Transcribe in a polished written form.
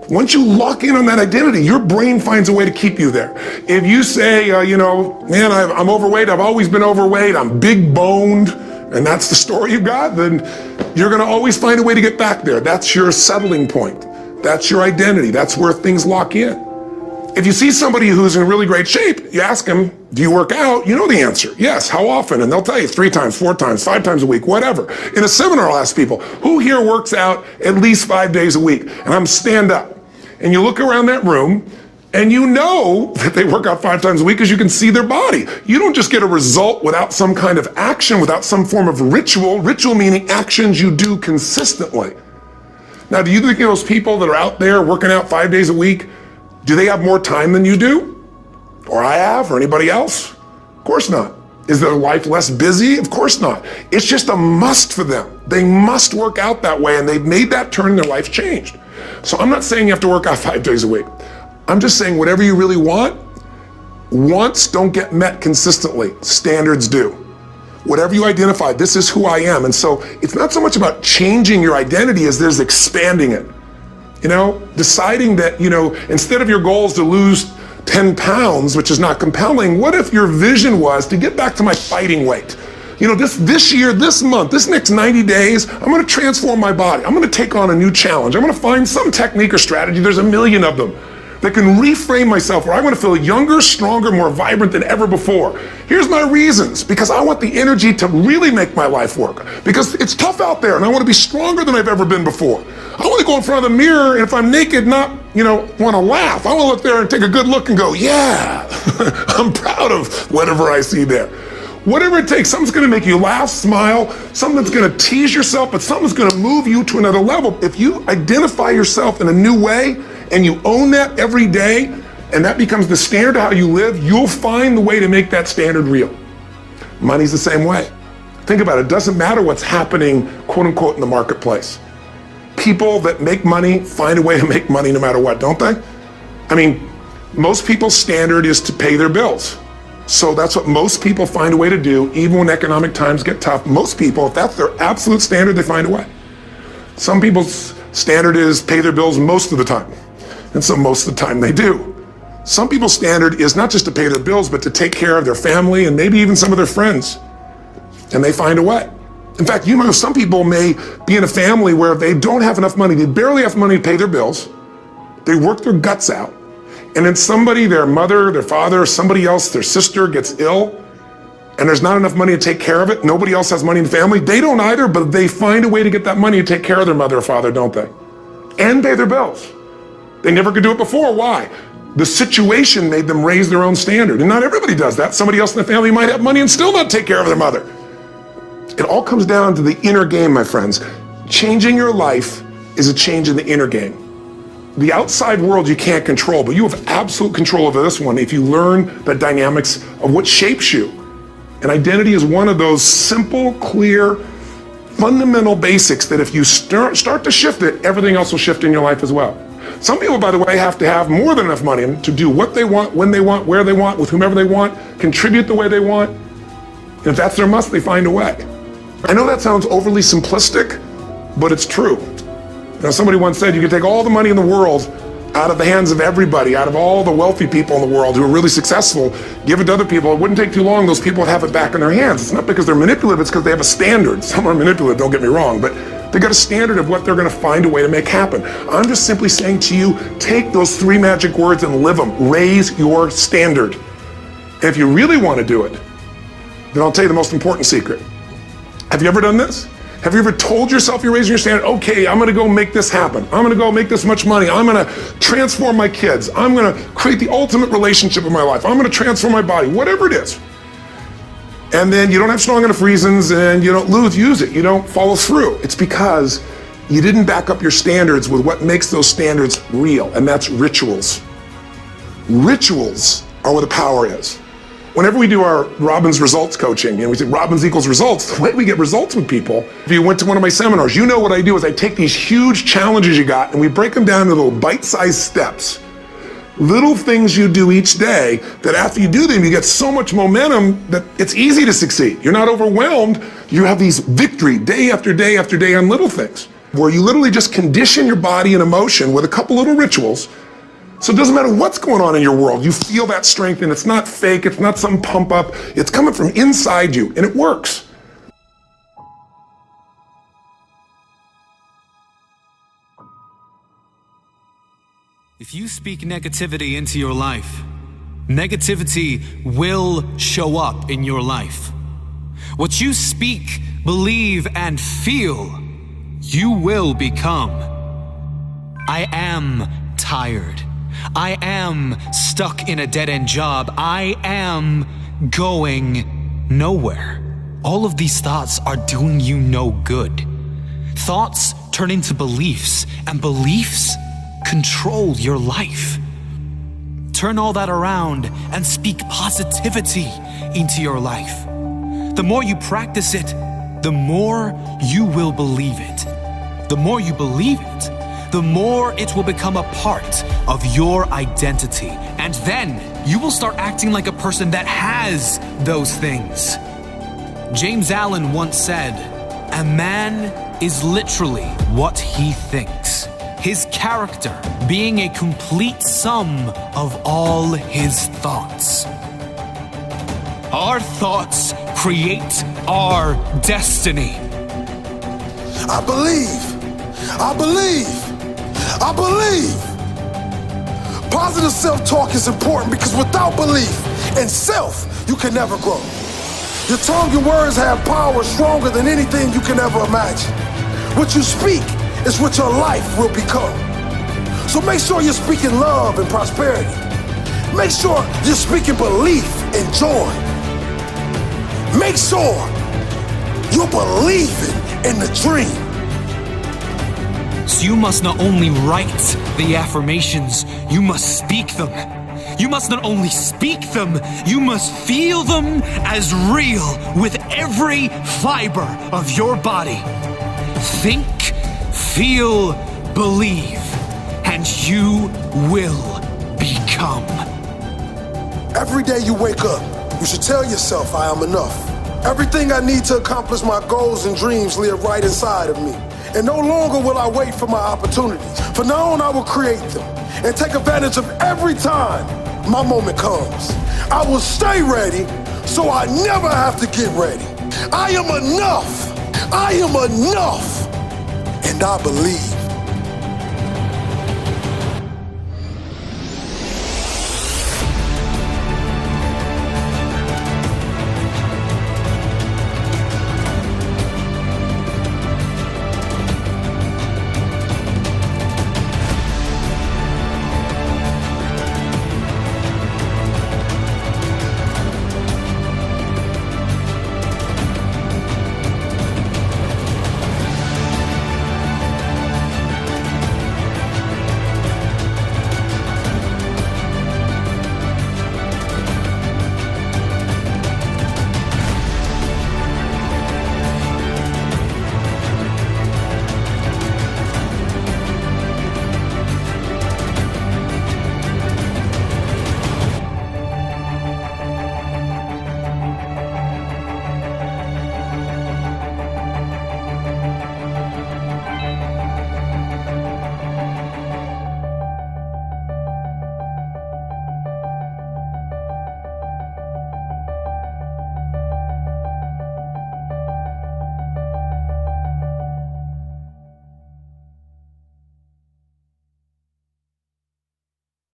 Once you lock in on that identity, your brain finds a way to keep you there. If you say, man, I'm overweight, I've always been overweight, I'm big boned, and that's the story you've got, then you're gonna always find a way to get back there. That's your settling point. That's your identity. That's where things lock in. If you see somebody who's in really great shape, you ask them, do you work out? You know the answer. Yes, how often? And they'll tell you 3 times, 4 times, 5 times a week, whatever. In a seminar, I'll ask people, who here works out at least 5 days a week? And I'm stand up. And you look around that room, and you know that they work out 5 times a week because you can see their body. You don't just get a result without some kind of action, without some form of ritual. Ritual meaning actions you do consistently. Now, do you think those people that are out there working out 5 days a week, do they have more time than you do? Or I have, or anybody else? Of course not. Is their life less busy? Of course not. It's just a must for them. They must work out that way, and they've made that turn and their life's changed. So I'm not saying you have to work out 5 days a week. I'm just saying whatever you really want, wants don't get met consistently. Standards do. Whatever you identify, this is who I am. And so it's not so much about changing your identity as there's expanding it. Deciding that, instead of your goal is to lose 10 pounds, which is not compelling, what if your vision was to get back to my fighting weight? This year, this month, this next 90 days, I'm gonna transform my body. I'm gonna take on a new challenge. I'm gonna find some technique or strategy, there's a million of them, that can reframe myself where I want to feel younger, stronger, more vibrant than ever before. Here's my reasons. Because I want the energy to really make my life work. Because it's tough out there and I want to be stronger than I've ever been before. I want to go in front of the mirror and if I'm naked, not, want to laugh. I want to look there and take a good look and go, yeah, I'm proud of whatever I see there. Whatever it takes, something's gonna make you laugh, smile, something's gonna tease yourself, but something's gonna move you to another level. If you identify yourself in a new way and you own that every day, and that becomes the standard of how you live, you'll find the way to make that standard real. Money's the same way. Think about it, it doesn't matter what's happening, quote unquote, in the marketplace. People that make money find a way to make money no matter what, don't they? I mean, most people's standard is to pay their bills. So that's what most people find a way to do, even when economic times get tough. Most people, if that's their absolute standard, they find a way. Some people's standard is pay their bills most of the time. And so most of the time they do. Some people's standard is not just to pay their bills, but to take care of their family and maybe even some of their friends. And they find a way. In fact, some people may be in a family where they don't have enough money, they barely have money to pay their bills. They work their guts out. And then somebody, their mother, their father, somebody else, their sister gets ill, and there's not enough money to take care of it. Nobody else has money in the family. They don't either, but they find a way to get that money to take care of their mother or father, don't they? And pay their bills. They never could do it before. Why? The situation made them raise their own standard. And not everybody does that. Somebody else in the family might have money and still not take care of their mother. It all comes down to the inner game, my friends. Changing your life is a change in the inner game. The outside world you can't control, but you have absolute control over this one if you learn the dynamics of what shapes you. And identity is one of those simple, clear, fundamental basics that if you start to shift it, everything else will shift in your life as well. Some people, by the way, have to have more than enough money to do what they want, when they want, where they want, with whomever they want, contribute the way they want. And if that's their must, they find a way. I know that sounds overly simplistic, but it's true. Somebody once said you could take all the money in the world out of the hands of everybody, out of all the wealthy people in the world who are really successful, give it to other people. It wouldn't take too long, those people would have it back in their hands. It's not because they're manipulative, it's because they have a standard. Some are manipulative, don't get me wrong, but they got a standard of what they're gonna find a way to make happen. I'm just simply saying to you, take those 3 magic words and live them. Raise your standard. And if you really wanna do it, then I'll tell you the most important secret. Have you ever done this? Have you ever told yourself you're raising your standard? Okay, I'm gonna go make this happen. I'm gonna go make this much money. I'm gonna transform my kids. I'm gonna create the ultimate relationship in my life. I'm gonna transform my body, whatever it is. And then you don't have strong enough reasons and you don't use it. You don't follow through. It's because you didn't back up your standards with what makes those standards real, and that's rituals. Rituals are where the power is. Whenever we do our Robbins results coaching, we say Robbins equals results, the way we get results with people, if you went to one of my seminars, you know what I do is I take these huge challenges you got and we break them down into little bite-sized steps. Little things you do each day that after you do them, you get so much momentum that it's easy to succeed. You're not overwhelmed. You have these victory day after day after day on little things. where you literally just condition your body and emotion with a couple little rituals. So it doesn't matter what's going on in your world, you feel that strength, and it's not fake, it's not some pump up, it's coming from inside you, and it works. If you speak negativity into your life, negativity will show up in your life. What you speak, believe, and feel, you will become. I am tired. I am stuck in a dead-end job. I am going nowhere. All of these thoughts are doing you no good. Thoughts turn into beliefs, and beliefs control your life. Turn all that around and speak positivity into your life. The more you practice it, the more you will believe it. The more you believe it, the more it will become a part of your identity. And then you will start acting like a person that has those things. James Allen once said, "A man is literally what he thinks, his character being a complete sum of all his thoughts." Our thoughts create our destiny. I believe. I believe. I believe. Positive self-talk is important because without belief in self, you can never grow. Your tongue and words have power stronger than anything you can ever imagine. What you speak is what your life will become. So make sure you're speaking love and prosperity. Make sure you're speaking belief and joy. Make sure you're believing in the dream. So you must not only write the affirmations, you must speak them. You must not only speak them, you must feel them as real with every fiber of your body. Think, feel, believe, and you will become. Every day you wake up, you should tell yourself, I am enough. Everything I need to accomplish my goals and dreams live right inside of me. And no longer will I wait for my opportunities. From now on, I will create them and take advantage of every time my moment comes. I will stay ready so I never have to get ready. I am enough. I am enough. And I believe.